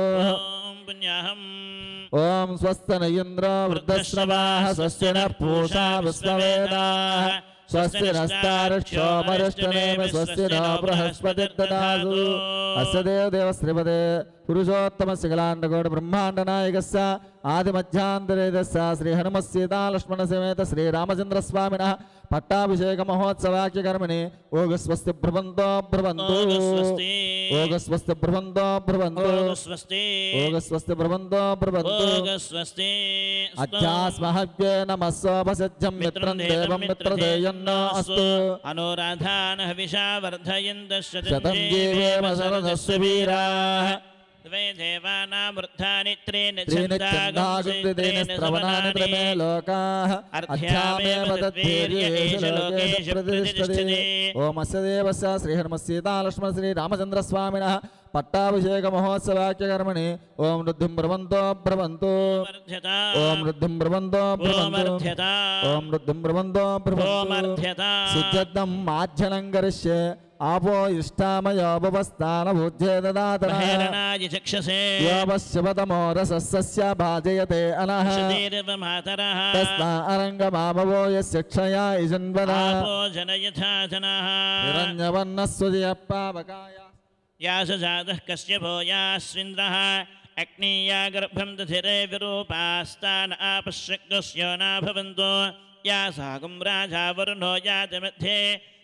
ॐ स्वस्ति इन्द्र वृद्धश्रवाः स्वस्ति नः पूषा विश्ववेदाः स्वस्ति नस्तार्क्ष्यो मरिष्टनेमि स्वस्ति नो बृहस्पतिर्ददातु अस्य देवदेवश्रीपदे पुरुषोत्तमस्य कलाण्डकोट ब्रह्माण्डनायकस्य आदिमध्यान्तरेदस्य श्रीहनुमत्सीतालक्ष्मणसमेत श्रीरामचन्द्रस्वामिनः पट्टाभिषेकमहोत्सवाख्यकर्मणि ओगस्वस्ति भ्रुवन्तो भ्रुवन्तु ओगस्वस्ति भ्रुवन्तो भ्रुवन्तु ओगस्वस्ति भ्रुवन्तो भ्रुवन्तु अध्यास्महव्ये नमः सोपसज्जं मित्रं देवं मित्रदेयन्नो अस्तु अनुराधानः हविषा वर्धयन्तः शतं जीवेम शरदस्य वीराः द्वे देवानां वृद्धानि त्रीणि छन्दागुन्दितेन श्रवणानि त्रमे लोकाः अध्यामेव तद्वीर्येषु लोकेषु प्रतिष्ठते ओम अस्य देवस्य श्रीहनुमत्सीतालक्ष्मण श्रीरामचन्द्रस्वामिनः पट्टाभिषेकमहोत्सवाख्यकर्मणि ओम वृद्धिं ब्रवन्तो ब्रवन्तु ओम वृद्धिं ब्रवन्तो ब्रवन्तु ओम वृद्धिं ब्रवन्तो ब्रवन्तु सुजद्धं माध्यनं करिष्ये आपो इष्टामयोपस्थानभूज्ये ददातनः महेरणाय चक्षसे योपश्यपतमो रसस्य भाजयते अनः सुधीर्वमातरः तस्मा अरङ्गमामवो यस्य क्षया इजन्वदा आपो जनयथा जनाः हिरण्यवर्णस्वदीयपावकाय यासजातः कश्यपो यास्विन्द्रः अग्नीया गर्भं दधिरे विरूपास्तान आपश्यग्रस्यो न भवन्तो यासागं राजा वरुणो यातमध्ये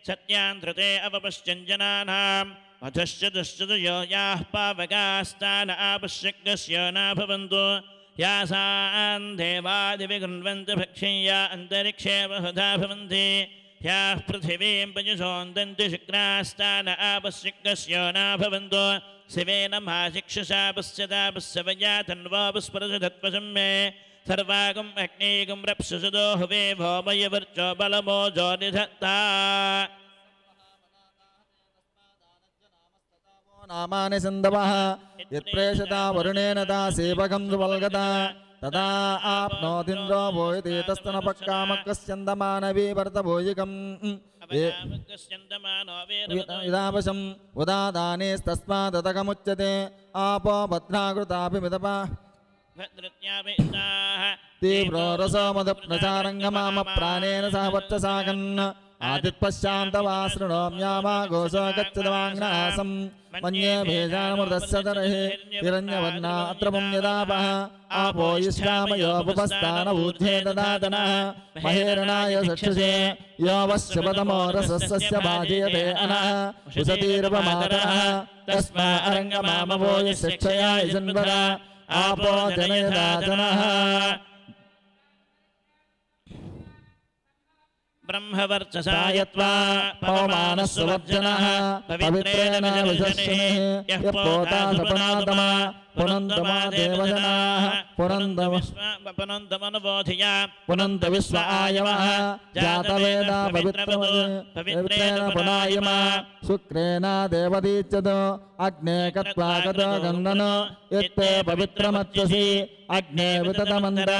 सत्यान्धृते अपपश्यञ्जनानां मधुश्च दुश्चतयो याः पावकास्तान आपश्यग्रस्यो न भवन्तो यासान् देवादिविगृह्णन्ति भक्षय्या अन्तरिक्षे बहुधा भवन्ति ह्याः पृथिवीं पजुषोन्दन्ति शुक्रास्तान आपश्यग्रस्यो न भवन्तो शिवेन माशिक्षसा पश्यतापस्यवया तन्वा पुष्परसधत्वशं मे सर्वागम् अग्नेयगं रप्सुसुदो हुवे भौमयवर्चो बलमोजो निधत्ता नामानि सन्दवः यत्प्रेषता वरुणेन ता सेवकं सुवल्गता तदा आप्नोतीन्द्रो भूयते तस्तनपक्कामकस्यन्दमानवीवर्तभूयिकम् इदावशम् उदादानेस्तस्मादतकमुच्यते आपो भद्राकृतापि मिदपा तीव्रो रसो मदप्रचारङ्गमाम प्राणेन सह वर्चसाकन् आदित्पश्चान्तवासृणोम्यामा घोषो गच्छदवाङ्नासम् मन्ये भेजानमृतस्य तरहे हिरण्यवर्णा अत्र पुण्यदापः आपो इष्टामयोपस्थानभूज्ये ददातनः महेरणाय चक्षुषे योऽवश्यपतमो रसस्य भाजयते अनः उशतीर्वमातरः तस्मा अरङ्गमामवो यस्य क्षया इजन्वदा आपो जनयदा जनः ब्रह्मवर्चसा यत्वा पवमानस्ववर्जनः पवित्रेण विशस्यने यः पोता सपनातमा पुनन्दमा देवजनाः पुनन्दमनुबोधिया पुनन्दविश्व आयवः जातवेदा पवित्रेण पुनायमा शुक्रेण देवदीच्यतो अग्ने कत्वा कतो गन्धन यत्ते पवित्रमत्वसि अग्ने विततमन्त्र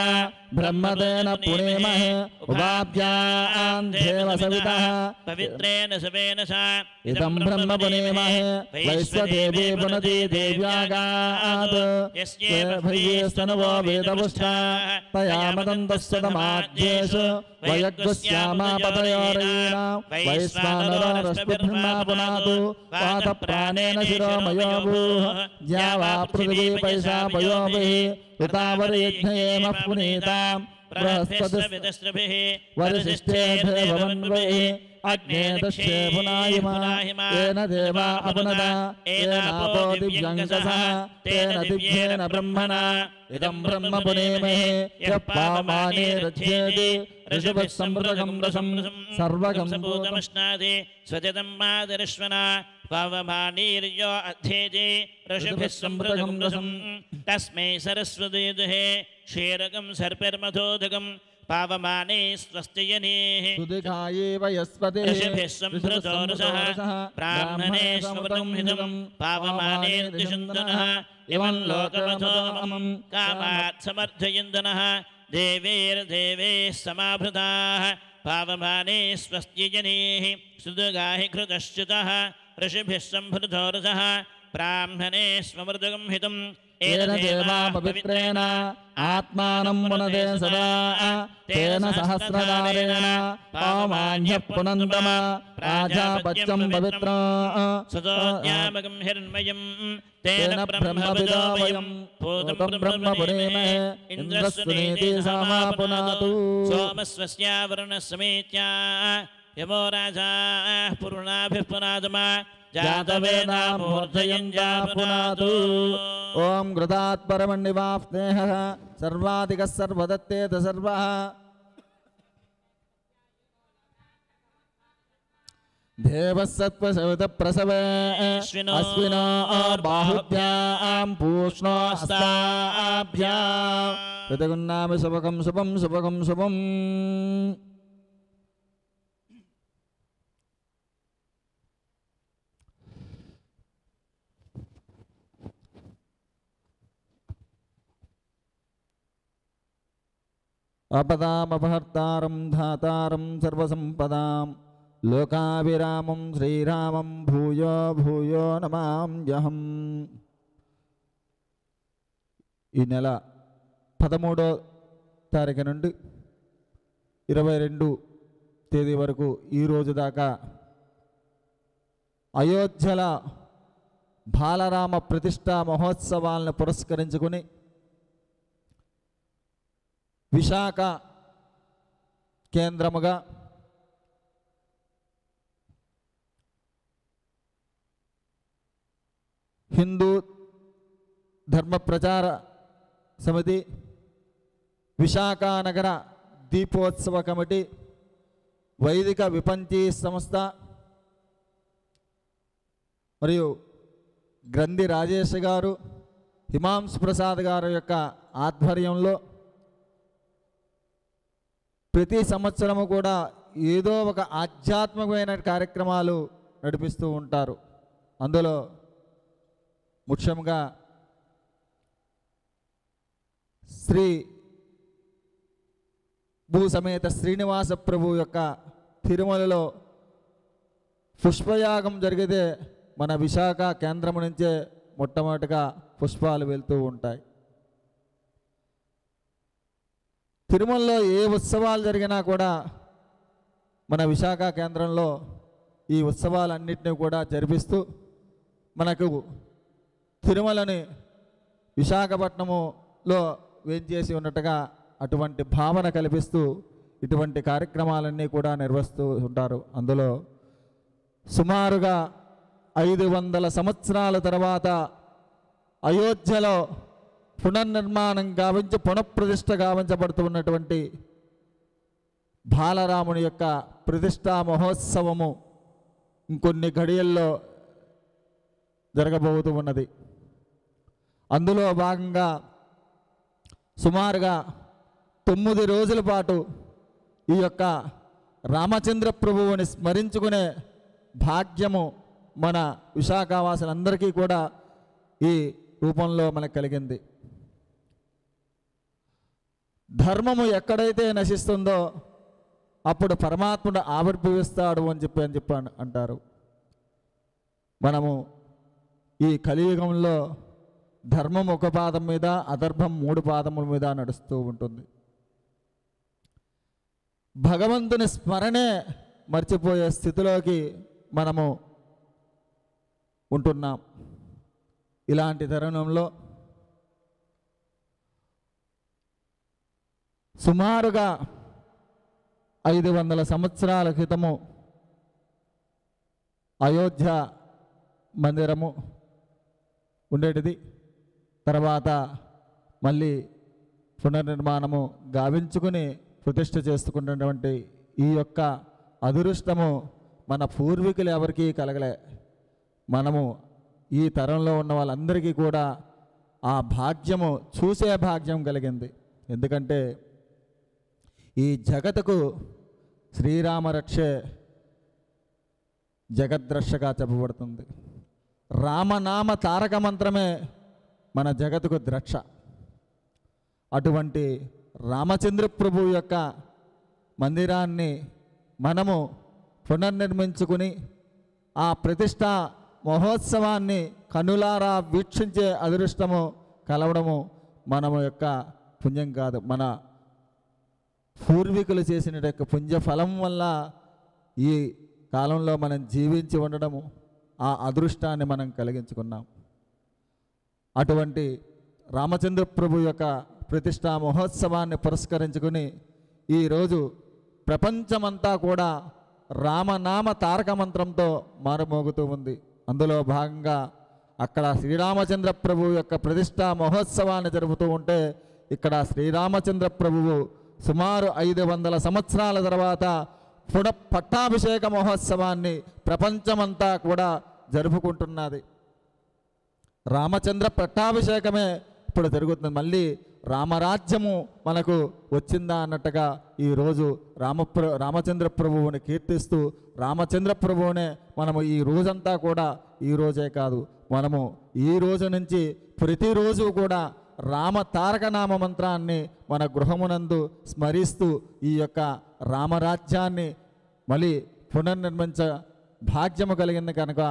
ब्रह्मतेन पुणेमहे उपाभ्याम् देव सवितः पवित्रेण सवेन सा इदं ब्रह्म पुनेमहे वैश्वदेवी पुनति देव्यागात् भयेस्तनुवो वेदपुष्टा तया मदन्तस्वतमाद्येषु वयग्स्यामापतयोरयेण वैश्वानरो रश्मिब्रह्मा पुनातु वातप्राणेन शिरोमयो भूः ज्यावा पृथिवी पैसा पयोभिः उतावरयज्ञयेमः पुनीताम् बृहस्पतिस्त्रभिः वरिशिष्ठेभ्ये भवन्वैः अग्ने दक्षे पुनायिमा येन देवा अपुनदा येनापो दिव्यङ्गसः तेन दिव्येन ब्रह्मणा इदं ब्रह्म पुनेमहे यः पावमाने रज्येति ऋषिभिः समृतकं रसं सर्वगं सम्भूतमश्नाति स्वजतं मादरिश्वना पावमानीर्यो अध्येति ऋषिभिः समृतकं रसं तस्मै सरस्वती दुहे क्षीरकं सर्पिर्मधोदकं पावमाने स्वस्तियनेः सुदिघाये वयस्पते ऋषिभिः सम्भृतो रसः ब्राह्मणे स्वमृतं हितं पावमाने दिशन्दनः इमं लोकमथोमं कामात् समर्थयन्दनः देवैर्देवैः समाभृताः पावमाने स्वस्तिजनेः सुदगाहि घृतश्च्युतः ऋषिभिः सम्भृतो रसः ब्राह्मणे स्वमृतकं हितं येन देवा पवित्रेण आत्मानं पुनदे सदा तेन सहस्रदारेण पावमान्यः पुनन्दम प्राजापत्यं पवित्रा सतोऽज्ञामकं हिरण्मयं तेन ब्रह्मविदो वयं भूतं ब्रह्म पुनेमहे इन्द्रस्वनीति सामा पुनातु सोमस्वस्यावरुणसमेत्या यमो राजा पुरुणाभिः पुनादमा जातवेदा मूर्धयञ्जा पुनातु ॐ घृतात्परमण्डिवाप्नेहः सर्वाधिकः सर्वदत्तेत सर्वः देवः सत्त्वसवितप्रसवे अश्विनो बाहुभ्यां पूष्णो हस्ताभ्यां कृतगुन्नामि शुभकं शुभं शुभकं शुभम् अपदामपहर्तारं धातारं सर्वसम्पदां లోకాభిరామం శ్రీరామం భూయో భూయో నమామ్యహం. ఈ నెల 13వ తారీఖు నుండి 22 తేదీ వరకు ఈ రోజు దాకా అయోధ్యల బాలరామ ప్రతిష్టా మహోత్సవాలను పురస్కరించుకుని విశాఖ కేంద్రముగా హిందూ ధర్మ ప్రచార సమితి, విశాఖ నగర దీపోత్సవ కమిటీ, వైదిక విపంచీ సంస్థ మరియు గ్రంథి రాజేష్ గారు, హిమాంశు ప్రసాద్ గారి యొక్క ఆధ్వర్యంలో ప్రతి సంవత్సరము కూడా ఏదో ఒక ఆధ్యాత్మికమైన కార్యక్రమాలు నడిపిస్తూ ఉంటారు. అందులో ముఖ్యంగా శ్రీ భూసమేత శ్రీనివాస ప్రభు యొక్క తిరుమలలో పుష్పయాగం జరిగితే మన విశాఖ కేంద్రం నుంచే మొట్టమొదటిగా పుష్పాలు వెళ్తూ ఉంటాయి. తిరుమలలో ఏ ఉత్సవాలు జరిగినా కూడా మన విశాఖ కేంద్రంలో ఈ ఉత్సవాలన్నింటినీ కూడా జరిపిస్తూ మనకు తిరుమలని విశాఖపట్నములో వేంచేసి ఉన్నట్టుగా అటువంటి భావన కల్పిస్తూ ఇటువంటి కార్యక్రమాలన్నీ కూడా నిర్వహిస్తూ ఉంటారు. అందులో సుమారుగా 500 సంవత్సరాల తర్వాత అయోధ్యలో పునర్నిర్మాణం గావించి పునఃప్రతిష్ఠ గావించబడుతున్నటువంటి బాలరాముని యొక్క ప్రతిష్టా మహోత్సవము ఇంకొన్ని ఘడియల్లో జరగబోతూ ఉన్నది. అందులో భాగంగా సుమారుగా 9 రోజుల పాటు ఈ యొక్క రామచంద్ర ప్రభువుని స్మరించుకునే భాగ్యము మన విశాఖవాసులందరికీ కూడా ఈ రూపంలో మనకు కలిగింది. ధర్మము ఎక్కడైతే నశిస్తుందో అప్పుడు పరమాత్ముడు ఆవిర్భవిస్తాడు అని చెప్పి అంటారు. మనము ఈ కలియుగంలో ధర్మం ఒక పాదం మీద, అధర్మం 3 పాదముల మీద నడుస్తూ ఉంటుంది. భగవంతుని స్మరణే మర్చిపోయే స్థితిలోకి మనము ఉంటున్నాం. ఇలాంటి తరుణంలో సుమారుగా 500 సంవత్సరాల క్రితము అయోధ్య మందిరము ఉండేటిది. తర్వాత మళ్ళీ పునర్నిర్మాణము గావించుకుని ప్రతిష్ఠ చేసుకున్నటువంటి ఈ యొక్క అదృష్టము మన పూర్వీకులు ఎవరికీ కలగలే. మనము ఈ తరంలో ఉన్న వాళ్ళందరికీ కూడా ఆ భాగ్యము చూసే భాగ్యం కలిగింది. ఎందుకంటే ఈ జగత్తుకు శ్రీరామ రక్షే జగద్రక్షగా చెప్పబడుతుంది. రామనామ తారక మంత్రమే మన జగత్తుకు ద్రక్ష. అటువంటి రామచంద్ర ప్రభు యొక్క మందిరాన్ని మనము పునర్నిర్మించుకుని ఆ ప్రతిష్టా మహోత్సవాన్ని కనులారా వీక్షించే అదృష్టము కలవడము మనము యొక్క పుణ్యం కాదు, మన పూర్వీకులు చేసిన యొక్క పుణ్యఫలం వల్ల ఈ కాలంలో మనం జీవించి ఉండడము, ఆ అదృష్టాన్ని మనం కలిగించుకున్నాం. అటువంటి రామచంద్ర ప్రభు యొక్క ప్రతిష్టా మహోత్సవాన్ని పురస్కరించుకుని ఈరోజు ప్రపంచమంతా కూడా రామనామ తారక మంత్రంతో మారుమోగుతూ ఉంది. అందులో భాగంగా అక్కడ శ్రీరామచంద్ర ప్రభు యొక్క ప్రతిష్టా మహోత్సవాన్ని జరుపుతూ ఉంటే ఇక్కడ శ్రీరామచంద్ర ప్రభువు సుమారు 500 సంవత్సరాల తర్వాత పట్టాభిషేక మహోత్సవాన్ని ప్రపంచమంతా కూడా జరుపుకుంటున్నది. రామచంద్ర పట్టాభిషేకమే ఇప్పుడు జరుగుతుంది. మళ్ళీ రామరాజ్యము మనకు వచ్చిందా అన్నట్టుగా ఈరోజు రామచంద్ర ప్రభువుని కీర్తిస్తూ రామచంద్ర ప్రభువునే మనము ఈ రోజంతా కూడా, ఈ రోజే కాదు, మనము ఈ రోజు నుంచి ప్రతిరోజు కూడా రామ తారక నామ మంత్రాన్ని మన గృహమునందు స్మరిస్తూ ఈ యొక్క రామరాజ్యాన్ని మళ్ళీ పునర్నిర్మించ భాగ్యము కలిగింది కనుక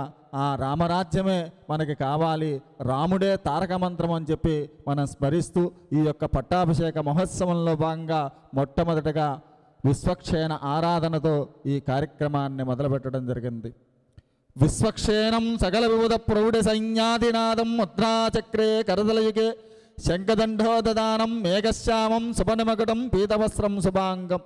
ఆ రామరాజ్యమే మనకి కావాలి, రాముడే తారక మంత్రం అని చెప్పి మనం స్మరిస్తూ ఈ యొక్క పట్టాభిషేక మహోత్సవంలో భాగంగా మొట్టమొదటగా విశ్వక్షేణ ఆరాధనతో ఈ కార్యక్రమాన్ని మొదలుపెట్టడం జరిగింది. విశ్వక్షేణం సకల వివిధ ప్రౌఢ సైన్యాదినాదం ముద్రాచక్రే కరదలయుగే శంఖదండోదదానం మేఘశ్యామం సుపనిమకుటం పీతవస్త్రం శుభాంగం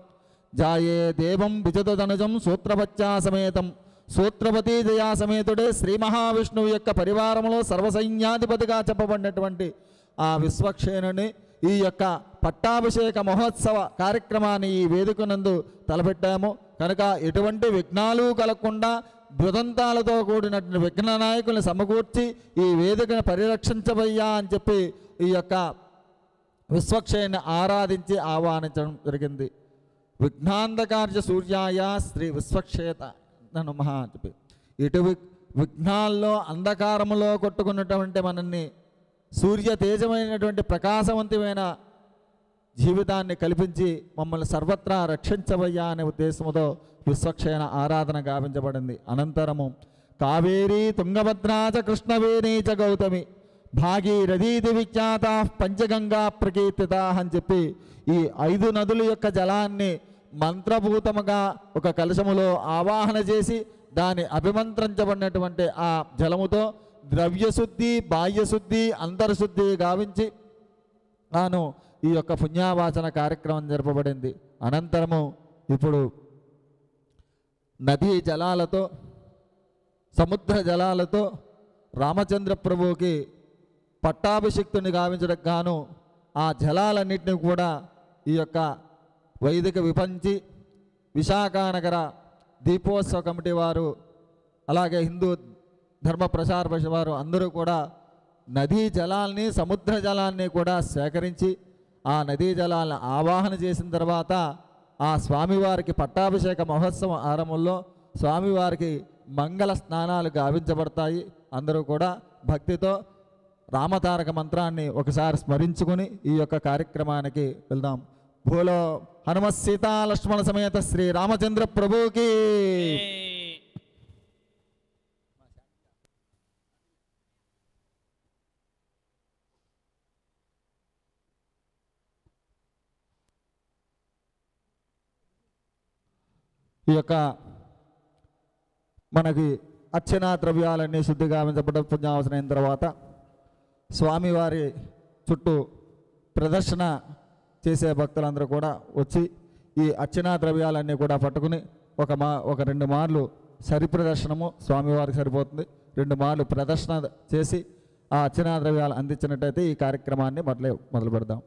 జాయే దేవం విజుతనుజం సూత్రపత్యా సమేతం సూత్రపతి జయా సమేతుడే శ్రీ మహావిష్ణువు యొక్క పరివారంలో సర్వసైన్యాధిపతిగా చెప్పబడినటువంటి ఆ విశ్వక్షేణుని ఈ యొక్క పట్టాభిషేక మహోత్సవ కార్యక్రమాన్ని ఈ వేదికనందు తలపెట్టాము కనుక ఎటువంటి విఘ్నాలు కలగకుండా బృదంతాలతో కూడినటువంటి విఘ్న నాయకుల్ని సమకూర్చి ఈ వేదికను పరిరక్షించబయ్యా అని చెప్పి ఈ యొక్క విశ్వక్షేణ్ణి ఆరాధించి ఆహ్వానించడం జరిగింది. విఘ్నాంధకార్య సూర్యాయ శ్రీ విశ్వక్షేత నమః అని చెప్పి ఇటు విఘ్నాల్లో అంధకారములో కొట్టుకున్నటువంటి మనల్ని సూర్య తేజమైనటువంటి ప్రకాశవంతమైన జీవితాన్ని కల్పించి మమ్మల్ని సర్వత్రా రక్షించవయ్యా అనే ఉద్దేశంతో విశ్వక్షేణ ఆరాధన గావించబడింది. అనంతరము కావేరీ తుంగభద్రాచ కృష్ణవేణీ చ గౌతమి భాగీరథీతి విఖ్యాత పంచగంగా ప్రకీర్తితా అని చెప్పి ఈ 5 నదుల యొక్క జలాన్ని మంత్రభూతముగా ఒక కలశములో ఆవాహన చేసి దాని అభిమంత్రించబడినటువంటి ఆ జలముతో ద్రవ్యశుద్ధి బాహ్యశుద్ధి అంతర్శుద్ధి గావించి తాను ఈ యొక్క పుణ్యావాచన కార్యక్రమం జరపబడింది. అనంతరము ఇప్పుడు నదీ జలాలతో సముద్ర జలాలతో రామచంద్ర ప్రభువుకి పట్టాభిషిక్తుని గావించడానికి గాను ఆ జలాలన్నింటినీ కూడా ఈ యొక్క వైదిక విపంచి విశాఖనగర దీపోత్సవ కమిటీ వారు అలాగే హిందూ ధర్మ ప్రచార పరిషత్ వారు అందరూ కూడా నదీ జలాల్ని సముద్ర జలాన్ని కూడా సేకరించి ఆ నదీ జలాలను ఆవాహన చేసిన తర్వాత ఆ స్వామివారికి పట్టాభిషేక మహోత్సవం ఆరంభంలో స్వామివారికి మంగళ స్నానాలు గావించబడతాయి. అందరూ కూడా భక్తితో రామతారక మంత్రాన్ని ఒకసారి స్మరించుకుని ఈ యొక్క కార్యక్రమానికి వెళ్దాం. భూలో హనుమత్ సీతా లక్ష్మణ సమేత శ్రీ రామచంద్ర ప్రభుకి ఈ యొక్క మనకి అర్చనా ద్రవ్యాలన్నీ శుద్ధిగా గావించబడ్డ పుణ్యావసరం అయిన తర్వాత స్వామివారి చుట్టూ ప్రదర్శన చేసే భక్తులందరూ కూడా వచ్చి ఈ అర్చనా ద్రవ్యాలన్నీ కూడా పట్టుకుని ఒక 2 మార్లు సరి ప్రదర్శనము స్వామివారికి సరిపోతుంది. 2 మార్లు ప్రదర్శన చేసి ఆ అర్చనా ద్రవ్యాలు అందించినట్టయితే ఈ కార్యక్రమాన్ని మొదలు పెడదాం.